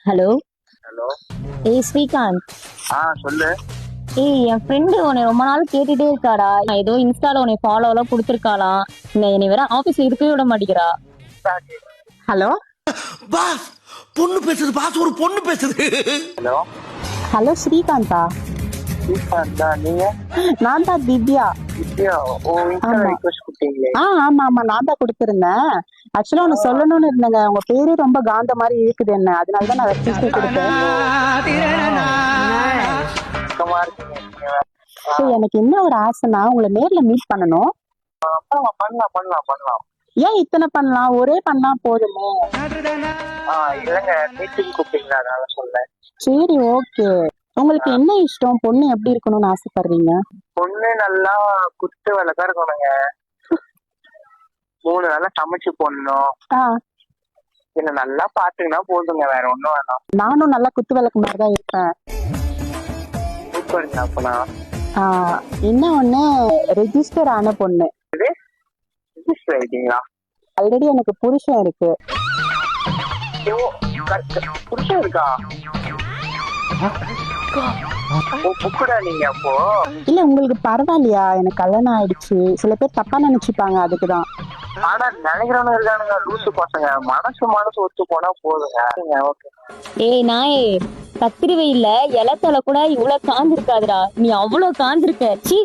Hello. Hello. ஏய் ஸ்ரீகாந்த். சொல்லு. ஏய், என் ஃப்ரெண்டு உன்னை ரொம்ப நாள் கேட்டுட்டே இருக்காடா. நான் ஏதோ இன்ஸ்டால உன்னை ஃபாலோ எல்லாம் கொடுத்துருக்காளாம். என்னை வேற ஆபீஸ்ல இருக்கவே விட மாட்டேங்கிறா. ஹலோ. பாஸ், பொண்ணு பேசுது பாஸ், ஒரு பொண்ணு பேசுது. ஹலோ. ஹலோ ஸ்ரீகாந்தா? ஸ்ரீகாந்தா நீங்க? நான் தான் திவ்யா. வித்யா. ஓ, இன்ஸ்டா ஆமா. ரிக்வெஸ்ட் கொடுத்தீங்களே. ஆமா ஆமா, நான் தான் கொடுத்திருந்தேன். ஆக்சுவலா உனக்கு சொல்லணும்னு இருந்தேங்க. உங்க பேரே ரொம்ப காந்த மாதிரி இருக்குது என்ன, அதனாலதான் நான் ரெக்வெஸ்ட் கொடுத்தேன். சுத்தமா இருக்கீங்க நீங்க. சரி, எனக்கு என்ன ஒரு ஆசைன்னா உங்களை நேர்ல மீட் பண்ணணும். பண்ணலாம் பண்ணலாம் பண்ணலாம். ஏன் இத்தனை பண்ணலாம், ஒரே பண்ணா போதுமே. இல்லங்க, மீட்டிங் கூப்பிட்டீங்களா, அதனால சொல்லேன். சரி, ஓகே. உங்களுக்கு என்ன இஷ்டம், பொண்ணு எப்படி இருக்கணும்னு ஆசைப்படுறீங்க? பொண்ணு நல்லா குத்து விளக்கா இருக்கணுங்க. 3 வேளை சமைச்சு போடணும். ஆ, என்ன நல்லா பாத்துக்கினா போதுங்க, வேற ஒண்ணும் வேணாம். நானும் நல்லா குத்து விளக்கு மாதிரி தான் இருப்பேன். சூப்பருங்க. அப்பனா என்ன ஒண்ணு, ரெஜிஸ்டர் ஆன பொண்ணு. ரிஜிஸ்டர் ஆயிட்டீங்களா? ஆல்ரெடி எனக்கு புருஷன் இருக்கு. புருஷன் இருக்கா? புக்குடா நீங்க அப்போ? இல்ல, உங்களுக்கு பரவாயில்லையா? எனக்கு கல்யாணம் ஆயிடுச்சு. சில பேர் தப்பா நினைச்சுப்பாங்க, அதுக்குதான். ஆனா நினைக்கிறவங்க இருக்கானுங்க லூசு பசங்க. மனசு ஒத்து போனா போதுங்க. ஓகே. ஏய் நாயே, கத்திரி வெயில்ல இலத்தலை கூட இவ்வளவு காந்திருக்காதுடா. நீ அவ்வளவு காந்திருக்க. சீ.